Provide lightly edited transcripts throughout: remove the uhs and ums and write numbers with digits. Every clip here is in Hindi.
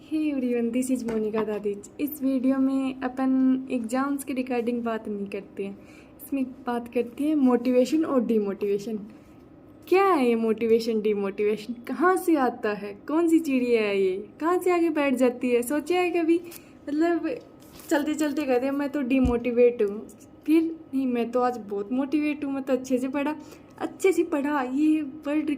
Hey everyone, this is Monika दादिज। इस वीडियो में अपन एग्ज़ाम्स के रिगार्डिंग बात नहीं करते हैं। इसमें बात करती है मोटिवेशन और डीमोटिवेशन। क्या है ये मोटिवेशन डीमोटिवेशन? कहाँ से आता है? कौन सी चिड़िया है ये? कहाँ से आके बैठ जाती है? सोचा है कभी? मतलब चलते चलते कहते हैं मैं तो डीमोटिवेट हूँ, फिर नहीं मैं तो आज बहुत मोटिवेट हूँ, मैं तो अच्छे से पढ़ा ये वर्ड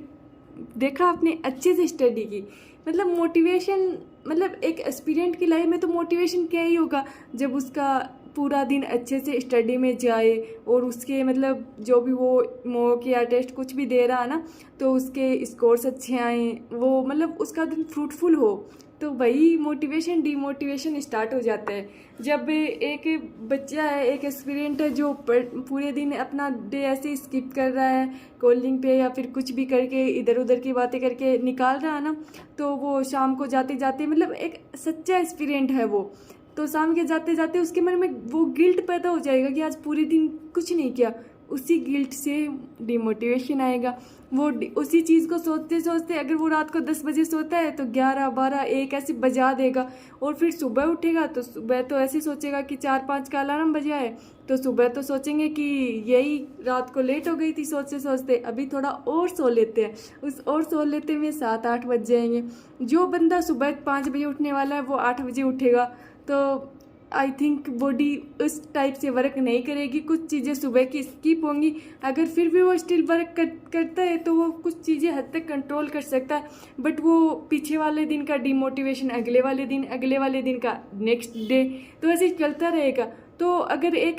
देखा आपने, अच्छे से स्टडी की। मतलब मोटिवेशन, मतलब एक एस्पिरेंट की लाइफ में तो मोटिवेशन क्या ही होगा जब उसका पूरा दिन अच्छे से स्टडी में जाए और उसके मतलब जो भी वो मॉक या टेस्ट कुछ भी दे रहा है ना, तो उसके स्कोर्स अच्छे आए, वो मतलब उसका दिन फ्रूटफुल हो, तो वही मोटिवेशन डीमोटिवेशन स्टार्ट हो जाता है। जब एक बच्चा है, एक एस्पिरेंट है जो पूरे दिन अपना डे ऐसे स्किप कर रहा है, कॉलिंग पे या फिर कुछ भी करके इधर उधर की बातें करके निकाल रहा है ना, तो वो शाम को जाते जाते मतलब एक सच्चा एस्पिरेंट है वो, तो शाम के जाते जाते उसके मन में वो गिल्ट पैदा हो जाएगा कि आज पूरे दिन कुछ नहीं किया। उसी गिल्ट से डिमोटिवेशन आएगा। वो उसी चीज़ को सोचते सोचते अगर वो रात को 10 बजे सोता है तो 11, 12, 1 ऐसे बजा देगा, और फिर सुबह उठेगा तो सुबह तो ऐसे सोचेगा कि 4, 5 का अलार्म बजा है, तो सुबह तो सोचेंगे कि यही रात को लेट हो गई थी सोचते सोचते, अभी थोड़ा और सो लेते हैं। उस और सो लेते में 7, 8 बज जाएंगे। जो बंदा सुबह 5 बजे उठने वाला है वो 8 बजे उठेगा, तो आई थिंक बॉडी उस टाइप से वर्क नहीं करेगी, कुछ चीज़ें सुबह की स्किप होंगी। अगर फिर भी वो स्टिल वर्क करता है तो वो कुछ चीज़ें हद तक कंट्रोल कर सकता है, बट वो पीछे वाले दिन का डिमोटिवेशन अगले वाले दिन का नेक्स्ट डे, तो ऐसे चलता रहेगा। तो अगर एक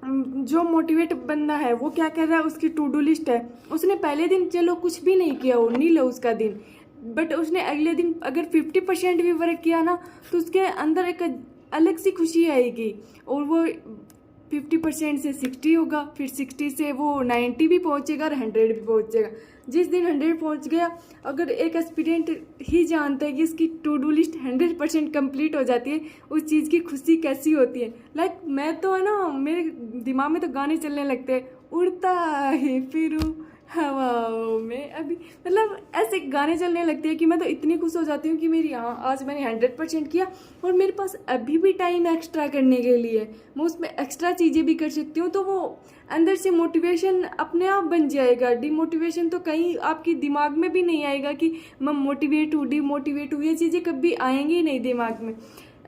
जो मोटिवेट बंदा है वो क्या कर रहा है, उसकी टू डू लिस्ट है, उसने पहले दिन चलो कुछ भी नहीं किया हो, नील उसका दिन, बट उसने अगले दिन अगर 50% भी वर्क किया ना, तो उसके अंदर एक अलग सी खुशी आएगी, और वो 50% से 60 होगा, फिर 60 से वो 90 भी पहुंचेगा और 100 भी पहुंचेगा। जिस दिन 100 पहुंच गया, अगर एक एस्पिरेंट ही जानता है कि इसकी टू डू लिस्ट 100% कंप्लीट हो जाती है, उस चीज़ की खुशी कैसी होती है। लाइक मैं तो है ना, मेरे दिमाग में तो गाने चलने लगते हैं, उड़ता है फिरूं हवाओं में अभी, मतलब ऐसे गाने चलने लगते हैं कि मैं तो इतनी खुश हो जाती हूँ कि मेरी आज मैंने 100% किया, और मेरे पास अभी भी टाइम एक्स्ट्रा करने के लिए, मैं उसमें एक्स्ट्रा चीज़ें भी कर सकती हूँ। तो वो अंदर से मोटिवेशन अपने आप बन जाएगा। डिमोटिवेशन तो कहीं आपकी दिमाग में भी नहीं आएगा कि मैं मोटिवेट हूँ, डिमोटिवेट हूँ, ये चीज़ें कभी आएंगी ही नहीं दिमाग में।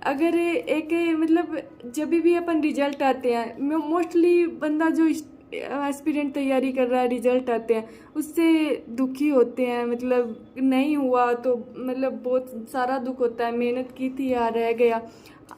अगर एक मतलब जब भी अपन रिजल्ट आते हैं, मोस्टली बंदा जो एस्पिरेंट तैयारी कर रहा है, रिजल्ट आते हैं उससे दुखी होते हैं, मतलब नहीं हुआ तो मतलब बहुत सारा दुख होता है, मेहनत की थी यार रह गया।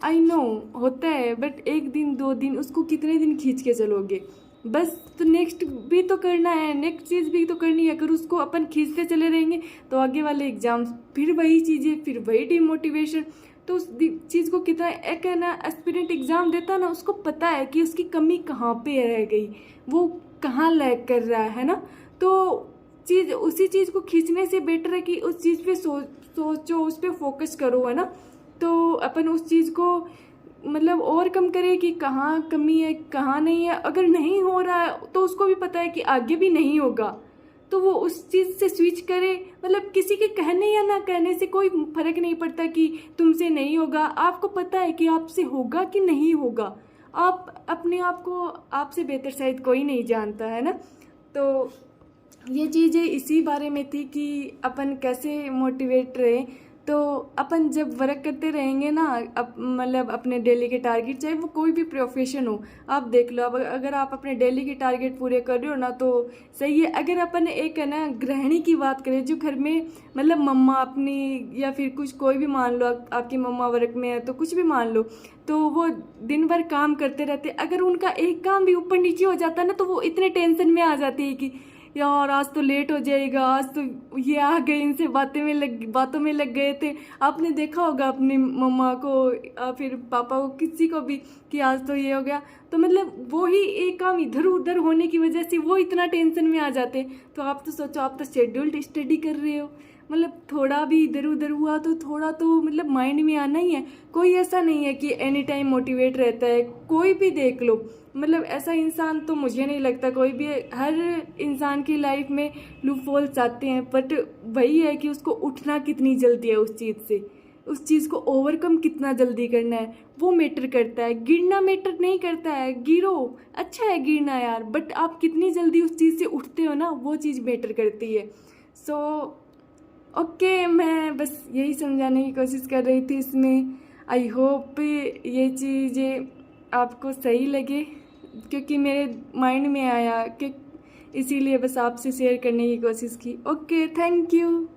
आई नो होता है, बट 1 दिन 2 दिन उसको कितने दिन खींच के चलोगे, बस तो नेक्स्ट भी तो करना है, नेक्स्ट चीज़ भी तो करनी है। अगर उसको अपन खींचते चले रहेंगे तो आगे वाले एग्जाम्स फिर वही चीज़ें, फिर वही डिमोटिवेशन। तो उस चीज़ को कितना एक है ना, एस्पिरेंट एग्ज़ाम देता ना, उसको पता है कि उसकी कमी कहाँ पे रह गई, वो कहाँ लैग कर रहा है ना, तो चीज़ उसी चीज़ को खींचने से बेटर है कि उस चीज़ पे सोचो, उस पर फोकस करो, है ना। तो अपन उस चीज़ को मतलब और कम करें कि कहाँ कमी है कहाँ नहीं है। अगर नहीं हो रहा है तो उसको भी पता है कि आगे भी नहीं होगा, तो वो उस चीज़ से स्विच करे। मतलब किसी के कहने या ना कहने से कोई फर्क नहीं पड़ता कि तुमसे नहीं होगा, आपको पता है कि आपसे होगा कि नहीं होगा। आप अपने आप को आपसे बेहतर शायद कोई नहीं जानता, है ना। तो ये चीज़ें इसी बारे में थी कि अपन कैसे मोटिवेट रहे। तो अपन जब वर्क करते रहेंगे ना, मतलब अपने डेली के टारगेट, चाहे वो कोई भी प्रोफेशन हो, आप देख लो, अब अगर आप अपने डेली के टारगेट पूरे कर रहे हो ना तो सही है। अगर अपन एक है ना गृहिणी की बात करें, जो घर में मतलब मम्मा अपनी या फिर कुछ कोई भी मान लो, आपकी मम्मा वर्क में है तो कुछ भी मान लो, तो वो दिन भर काम करते रहते, अगर उनका एक काम भी ऊपर नीचे हो जाता है ना, तो वो इतने टेंशन में आ जाती है कि यार आज तो लेट हो जाएगा, आज तो ये आ गए, इनसे बातों में लग गए थे। आपने देखा होगा अपनी मम्मा को फिर पापा को, किसी को भी, कि आज तो ये हो गया, तो मतलब वो ही एक काम इधर उधर होने की वजह से वो इतना टेंशन में आ जाते। तो आप तो सोचो, आप तो शेड्यूल्ड स्टडी कर रहे हो, मतलब थोड़ा भी इधर उधर हुआ तो थोड़ा तो मतलब माइंड में आना ही है। कोई ऐसा नहीं है कि एनी टाइम मोटिवेट रहता है, कोई भी देख लो, मतलब ऐसा इंसान तो मुझे नहीं लगता कोई भी। हर इंसान की लाइफ में लूप होल्स आते हैं, बट वही है कि उसको उठना कितनी जल्दी है उस चीज़ से। उस चीज़ को ओवरकम कितना जल्दी करना है वो मैटर करता है। गिरना मैटर नहीं करता है, गिरो, अच्छा है गिरना यार, बट आप कितनी जल्दी उस चीज़ से उठते हो ना, वो चीज़ मैटर करती है। सो ओके, मैं बस यही समझाने की कोशिश कर रही थी इसमें। आई होप ये चीज़ें आपको सही लगे, क्योंकि मेरे माइंड में आया कि इसीलिए बस आपसे शेयर करने की कोशिश की। Okay, thank you.